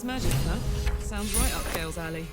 That's magic, huh? Sounds right up Gale's alley.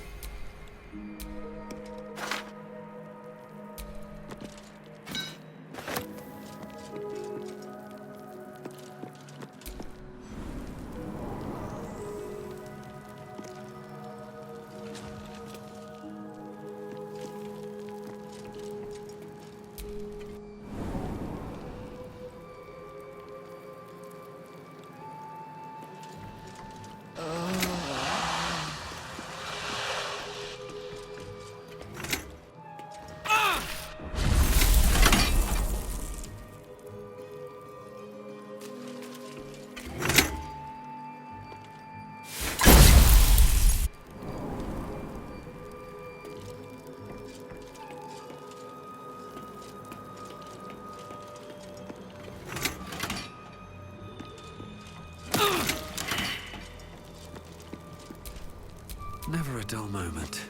Never a dull moment.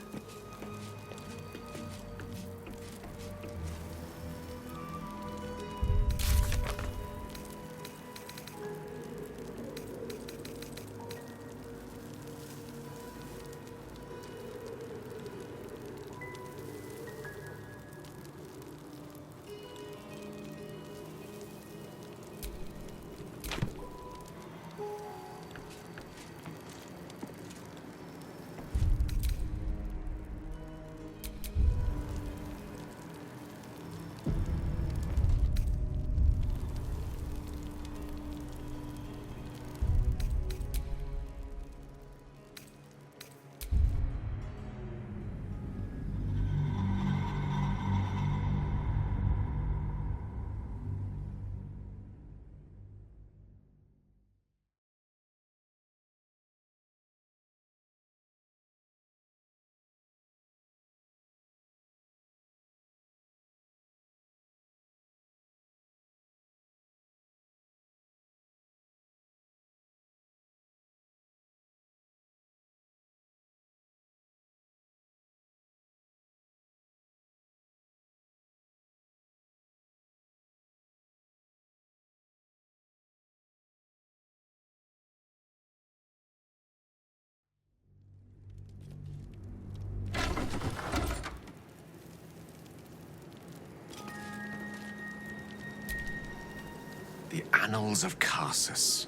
The Annals of Karsus.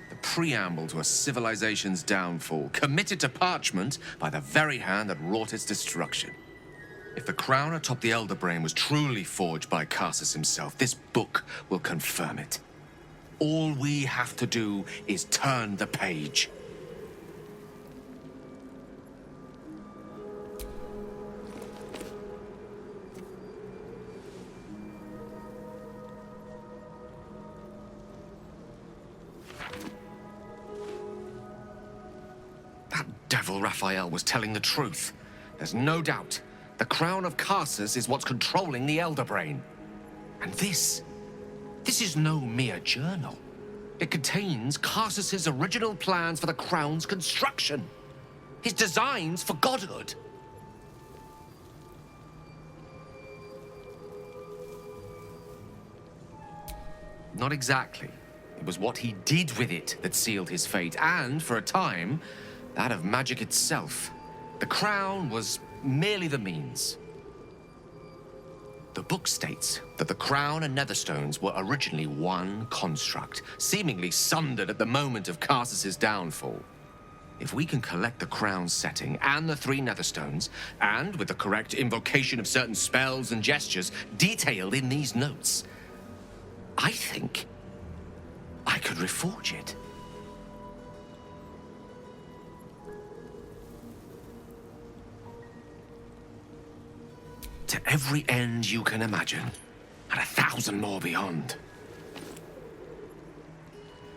The preamble to a civilization's downfall, committed to parchment by the very hand that wrought its destruction. If the crown atop the Elder Brain was truly forged by Karsus himself, this book will confirm it. All we have to do is turn the page. That devil Raphael was telling the truth. There's no doubt. The crown of Karsus is what's controlling the Elder Brain. And this is no mere journal. It contains Karsus's original plans for the crown's construction. His designs for godhood. Not exactly. It was what he did with it that sealed his fate, and, for a time, that of magic itself. The crown was merely the means. The book states that the crown and netherstones were originally one construct, seemingly sundered at the moment of Karsus's downfall. If we can collect the crown's setting and the 3 netherstones, and with the correct invocation of certain spells and gestures detailed in these notes, I think I could reforge it. To every end you can imagine, and 1,000 more beyond.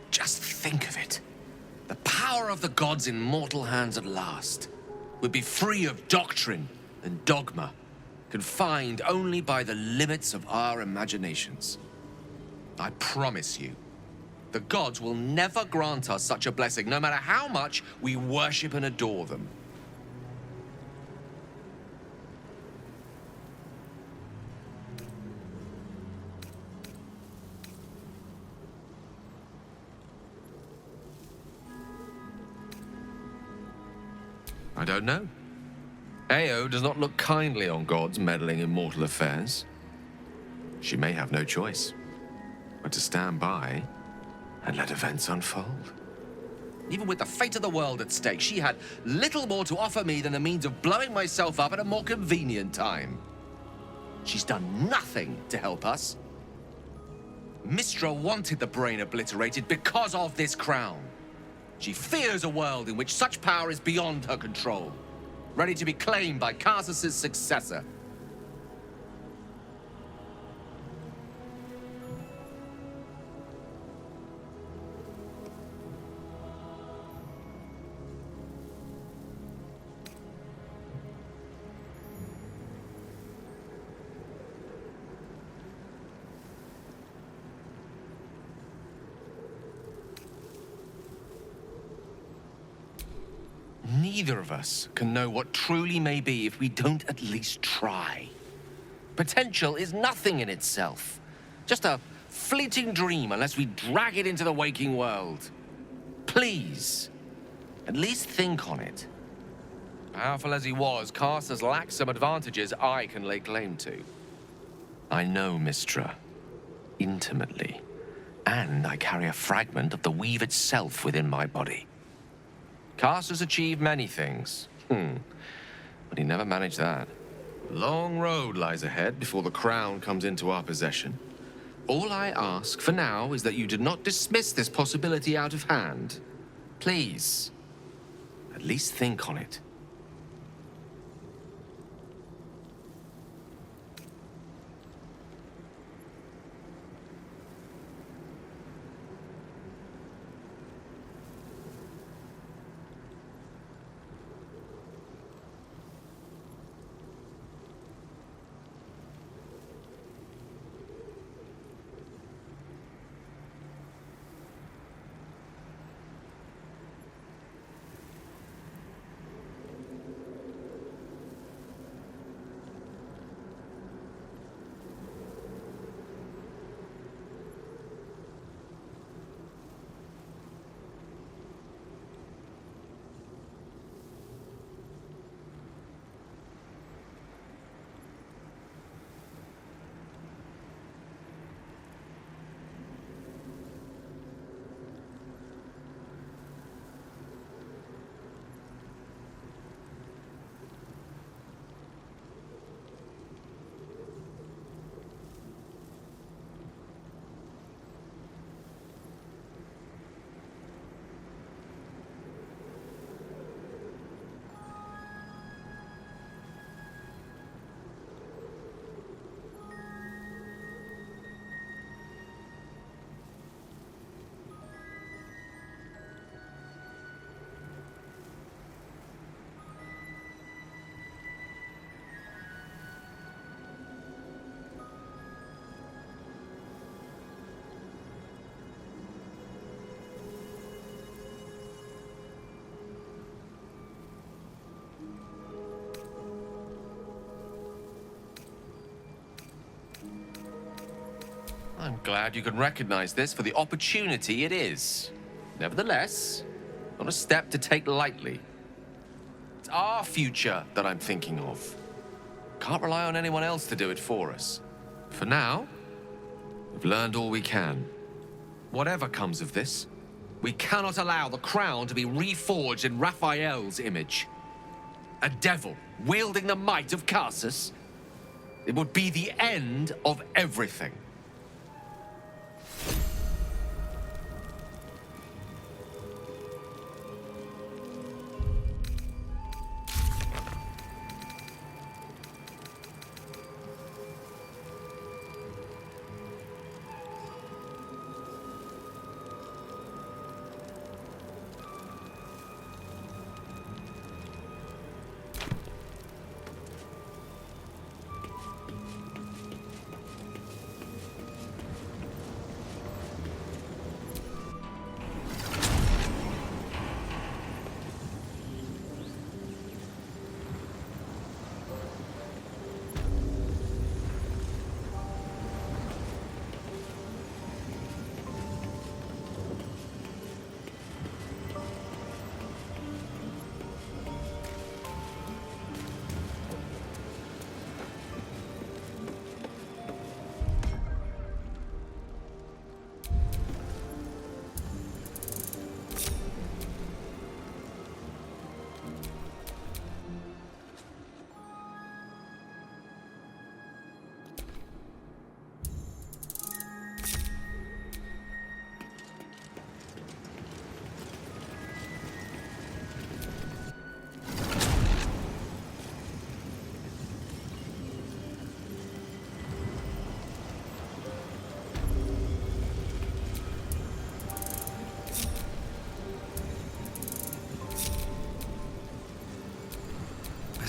Just think of it. The power of the gods in mortal hands at last would be free of doctrine and dogma, confined only by the limits of our imaginations. I promise you, the gods will never grant us such a blessing, no matter how much we worship and adore them. I don't know. Ao does not look kindly on gods meddling in mortal affairs. She may have no choice but to stand by and let events unfold. Even with the fate of the world at stake, she had little more to offer me than the means of blowing myself up at a more convenient time. She's done nothing to help us. Mistra wanted the brain obliterated because of this crown. She fears a world in which such power is beyond her control, ready to be claimed by Karsus' successor. Neither of us can know what truly may be if we don't at least try. Potential is nothing in itself. Just a fleeting dream unless we drag it into the waking world. Please, at least think on it. Powerful as he was, Karsus lacks some advantages I can lay claim to. I know Mistra intimately, and I carry a fragment of the weave itself within my body. Karsus achieved many things, but he never managed that. Long road lies ahead before the crown comes into our possession. All I ask for now is that you do not dismiss this possibility out of hand. Please, at least think on it. I'm glad you can recognize this for the opportunity it is. Nevertheless, not a step to take lightly. It's our future that I'm thinking of. Can't rely on anyone else to do it for us. For now, we've learned all we can. Whatever comes of this, we cannot allow the crown to be reforged in Raphael's image. A devil wielding the might of Karsus. It would be the end of everything.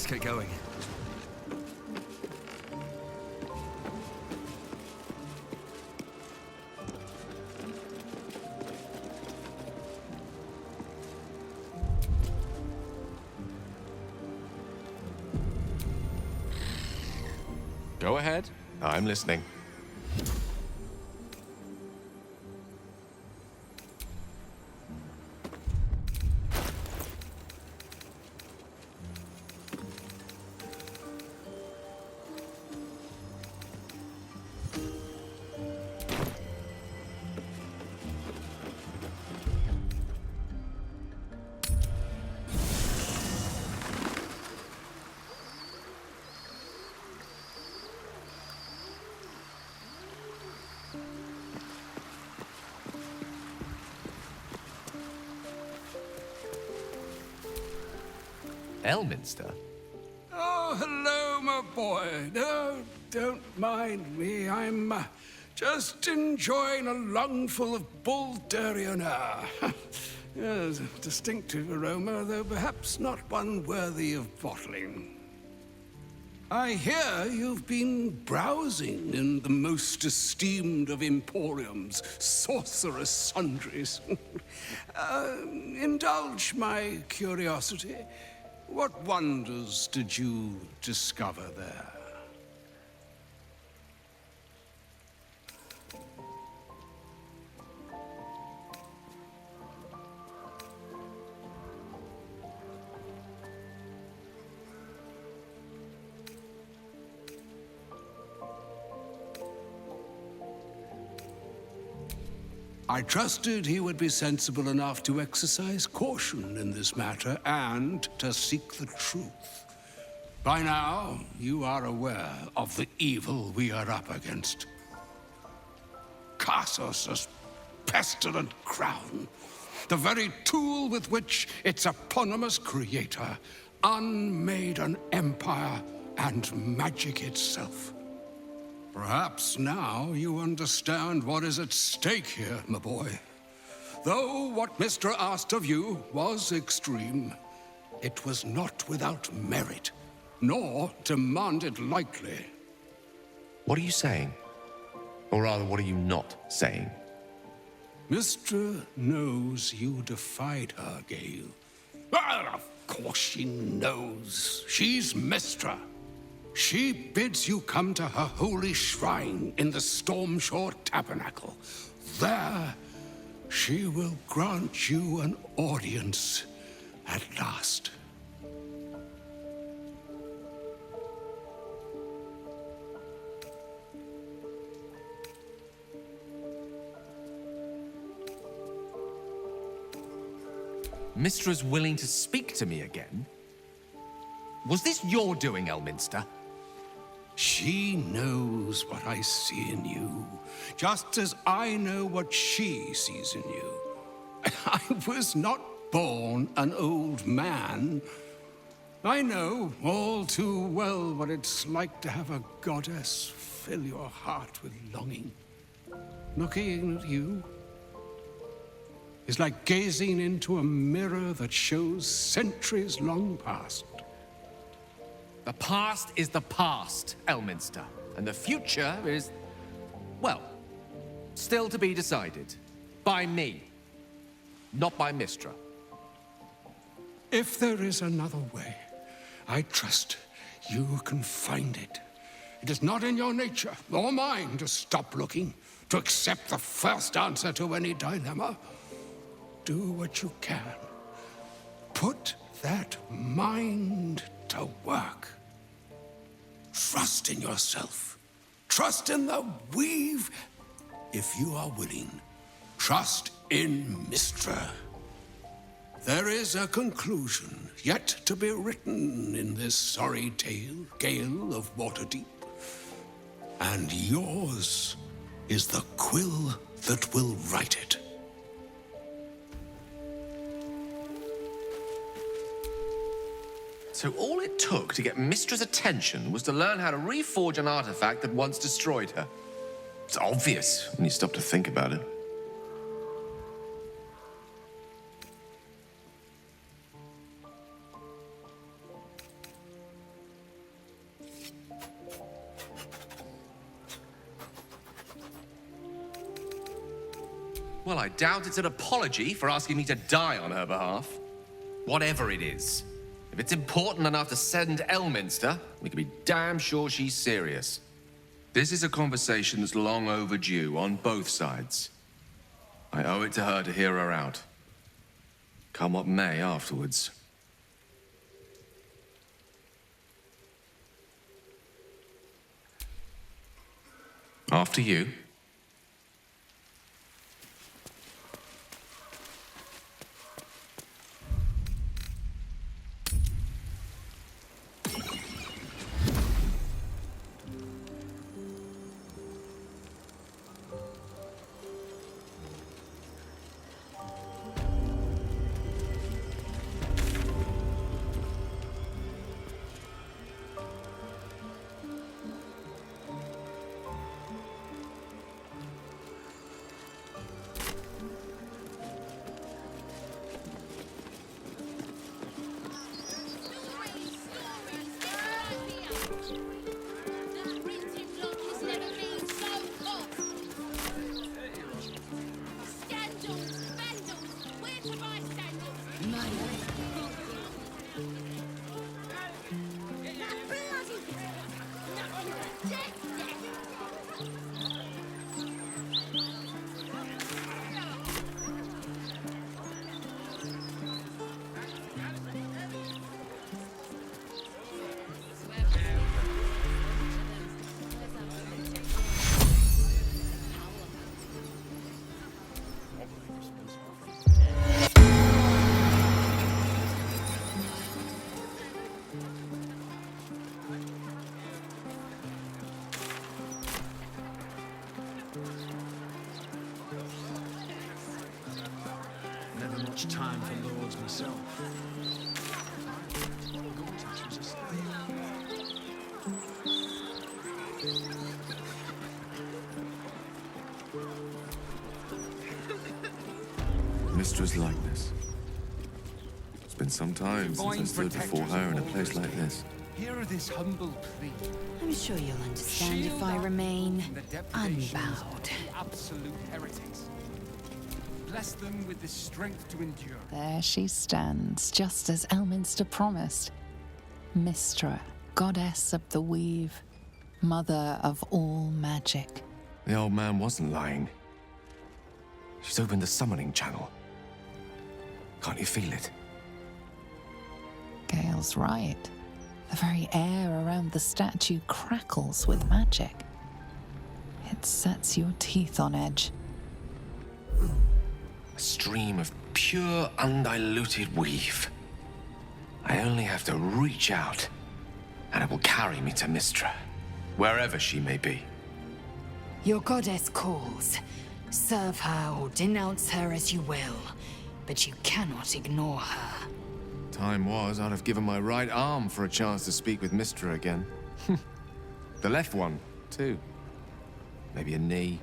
Let's get going. Go ahead. I'm listening. Elminster? Oh, hello, my boy. No, don't mind me. I'm just enjoying a lungful of Baldurian air. Yes, a distinctive aroma, though perhaps not one worthy of bottling. I hear you've been browsing in the most esteemed of Emporium's sorcerous sundries. Indulge my curiosity. What wonders did you discover there? I trusted he would be sensible enough to exercise caution in this matter and to seek the truth. By now, you are aware of the evil we are up against. Cassus' pestilent crown, the very tool with which its eponymous creator unmade an empire and magic itself. Perhaps now you understand what is at stake here, my boy. Though what Mystra asked of you was extreme, it was not without merit, nor demanded lightly. What are you saying? Or rather, what are you not saying? Mystra knows you defied her, Gale. Well, of course she knows. She's Mystra. She bids you come to her holy shrine in the Stormshore Tabernacle. There, she will grant you an audience at last. Mistra's willing to speak to me again? Was this your doing, Elminster? She knows what I see in you, just as I know what she sees in you. I was not born an old man. I know all too well what it's like to have a goddess fill your heart with longing. Looking at you is like gazing into a mirror that shows centuries long past. The past is the past, Elminster. And the future is, well, still to be decided. By me. Not by Mystra. If there is another way, I trust you can find it. It is not in your nature, or mine, to stop looking, to accept the first answer to any dilemma. Do what you can. Put that mind to work. Trust in yourself. Trust in the weave, if you are willing. Trust in Mystra. There is a conclusion yet to be written in this sorry tale, Gale of Waterdeep. And yours is the quill that will write it. So all it took to get Mistra's attention was to learn how to reforge an artifact that once destroyed her. It's obvious when you stop to think about it. Well, I doubt it's an apology for asking me to die on her behalf. Whatever it is, if it's important enough to send Elminster, we can be damn sure she's serious. This is a conversation that's long overdue on both sides. I owe it to her to hear her out. Come what may afterwards. After you. Never much time for lords myself. Mistra's likeness. It's been some time since I stood before her in a place like this. Hear this humble plea. I'm sure you'll understand if I remain From the depredations unbowed. of the absolute heretics. Bless them with the strength to endure. There she stands, just as Elminster promised. Mystra, goddess of the weave, mother of all magic. The old man wasn't lying. She's opened the summoning channel. Can't you feel it? Gale's right. The very air around the statue crackles with magic. It sets your teeth on edge. A stream of pure, undiluted weave. I only have to reach out, and it will carry me to Mystra, wherever she may be. Your goddess calls. Serve her or denounce her as you will, but you cannot ignore her. Time was, I'd have given my right arm for a chance to speak with Mystra again. The left one, too. Maybe a knee.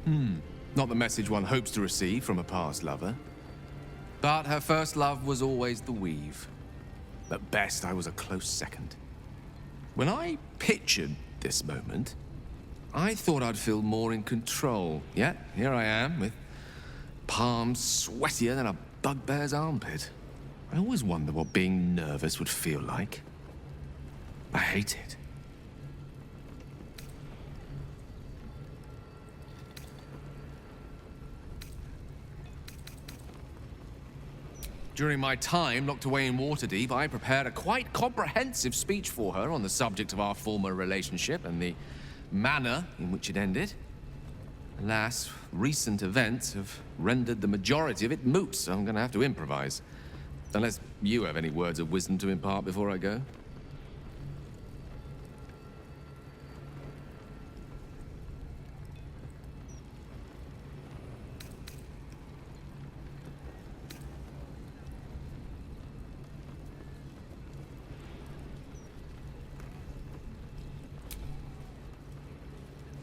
Not the message one hopes to receive from a past lover. But her first love was always the weave. At best, I was a close second. When I pictured this moment, I thought I'd feel more in control. Yet, here I am, with palms sweatier than a bugbear's armpit. I always wonder what being nervous would feel like. I hate it. During my time locked away in Waterdeep, I prepared a quite comprehensive speech for her on the subject of our former relationship and the manner in which it ended. Alas, recent events have rendered the majority of it moot, so I'm going to have to improvise. Unless you have any words of wisdom to impart before I go.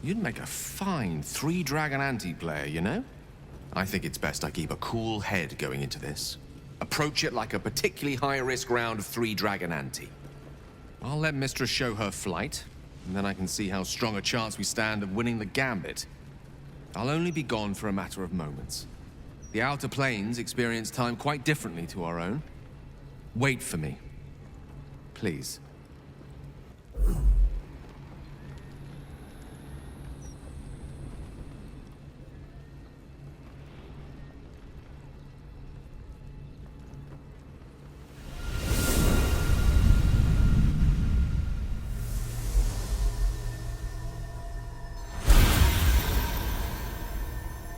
You'd make a fine three-dragon anti-player, you know? I think it's best I keep a cool head going into this. Approach it like a particularly high-risk round of three-dragon ante. I'll let Mistress show her flight, and then I can see how strong a chance we stand of winning the gambit. I'll only be gone for a matter of moments. The Outer Planes experience time quite differently to our own. Wait for me. Please.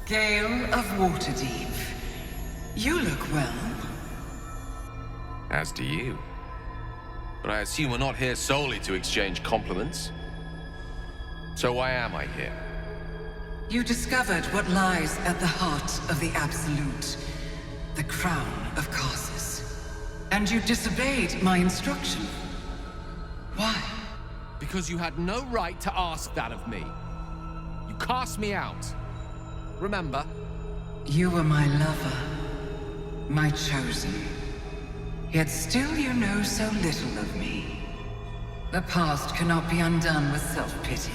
Gale of Waterdeep. You look well. As do you. But I assume we're not here solely to exchange compliments. So why am I here? You discovered what lies at the heart of the Absolute, the crown of Karsus. And you disobeyed my instruction. Why? Because you had no right to ask that of me. You cast me out. Remember? You were my lover, my chosen. Yet still you know so little of me. The past cannot be undone with self-pity,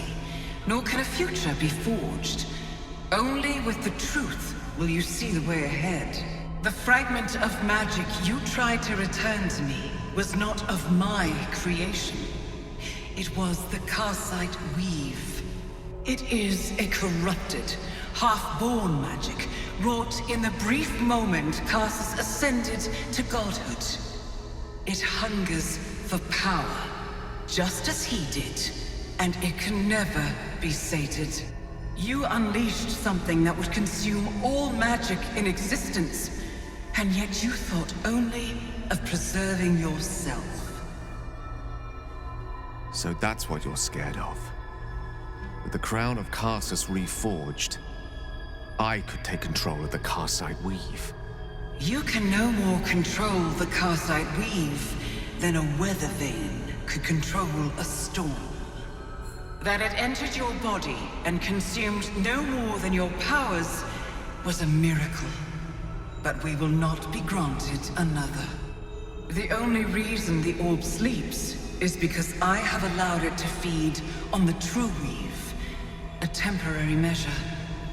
nor can a future be forged. Only with the truth will you see the way ahead. The fragment of magic you tried to return to me was not of my creation. It was the Karsite Weave. It is a corrupted, half-born magic, wrought in the brief moment Karsus ascended to godhood. It hungers for power, just as he did, and it can never be sated. You unleashed something that would consume all magic in existence, and yet you thought only of preserving yourself. So that's what you're scared of. With the crown of Karsus reforged, I could take control of the Karsite Weave. You can no more control the Karsite Weave than a weather vane could control a storm. That it entered your body and consumed no more than your powers was a miracle. But we will not be granted another. The only reason the orb sleeps is because I have allowed it to feed on the true weave. A temporary measure,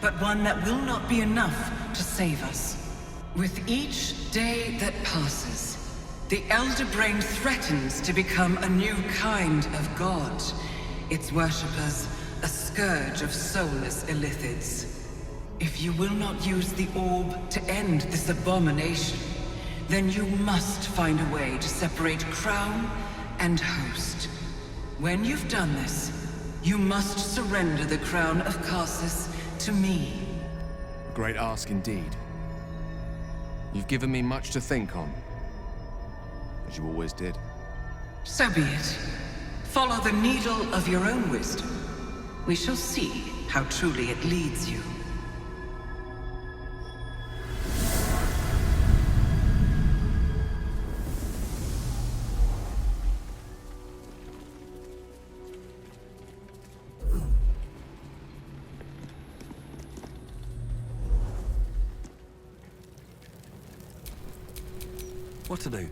but one that will not be enough to save us. With each day that passes, the Elder Brain threatens to become a new kind of god. Its worshippers, a scourge of soulless illithids. If you will not use the orb to end this abomination, then you must find a way to separate crown and host. When you've done this, you must surrender the crown of Karsus to me. A great ask indeed. You've given me much to think on, as you always did. So be it. Follow the needle of your own wisdom. We shall see how truly it leads you. What to do?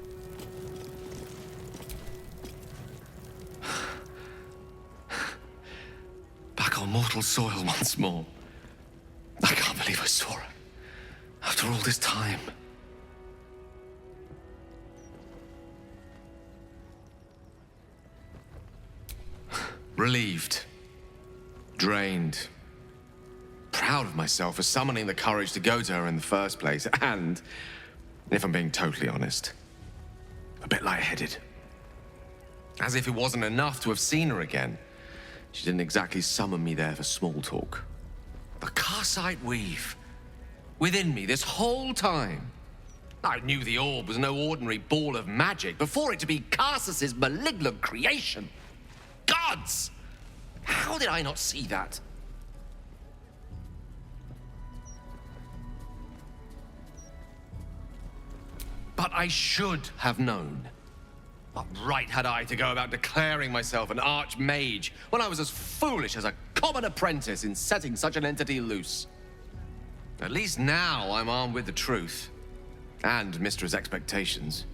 Back on mortal soil once more. I can't believe I saw her. After all this time. Relieved. Drained. Proud of myself for summoning the courage to go to her in the first place. And, if I'm being totally honest, a bit lightheaded. As if it wasn't enough to have seen her again. She didn't exactly summon me there for small talk. The Karsite weave. Within me this whole time. I knew the orb was no ordinary ball of magic before it to be Karsus's malignant creation. Gods! How did I not see that? But I should have known. What right had I to go about declaring myself an archmage when I was as foolish as a common apprentice in setting such an entity loose? At least now I'm armed with the truth. And Mistra's expectations.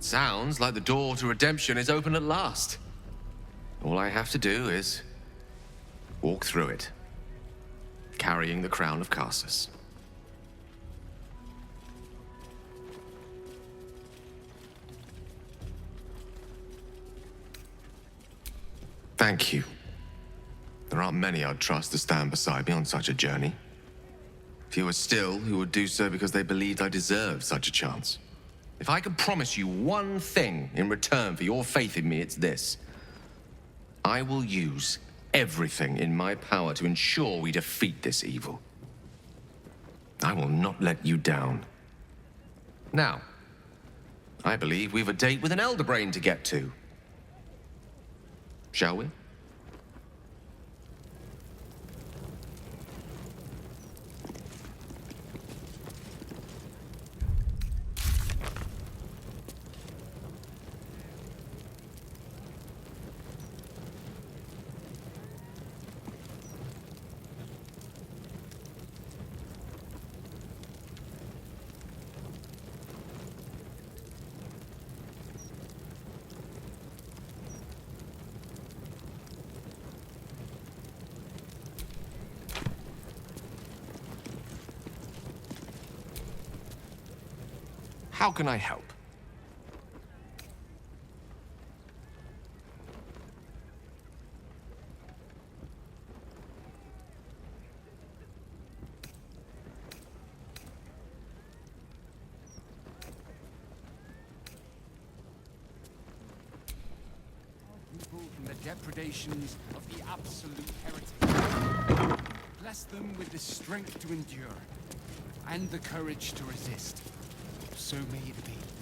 Sounds like the door to redemption is open at last. All I have to do is walk through it, carrying the crown of Karsus. Thank you. There aren't many I'd trust to stand beside me on such a journey. Fewer still who would do so because they believed I deserved such a chance. If I could promise you one thing in return for your faith in me, it's this. I will use everything in my power to ensure we defeat this evil. I will not let you down. Now, I believe we've a date with an elder brain to get to. Shall we? How can I help? People from the depredations of the absolute heretic. Bless them with the strength to endure and the courage to resist. So may it be.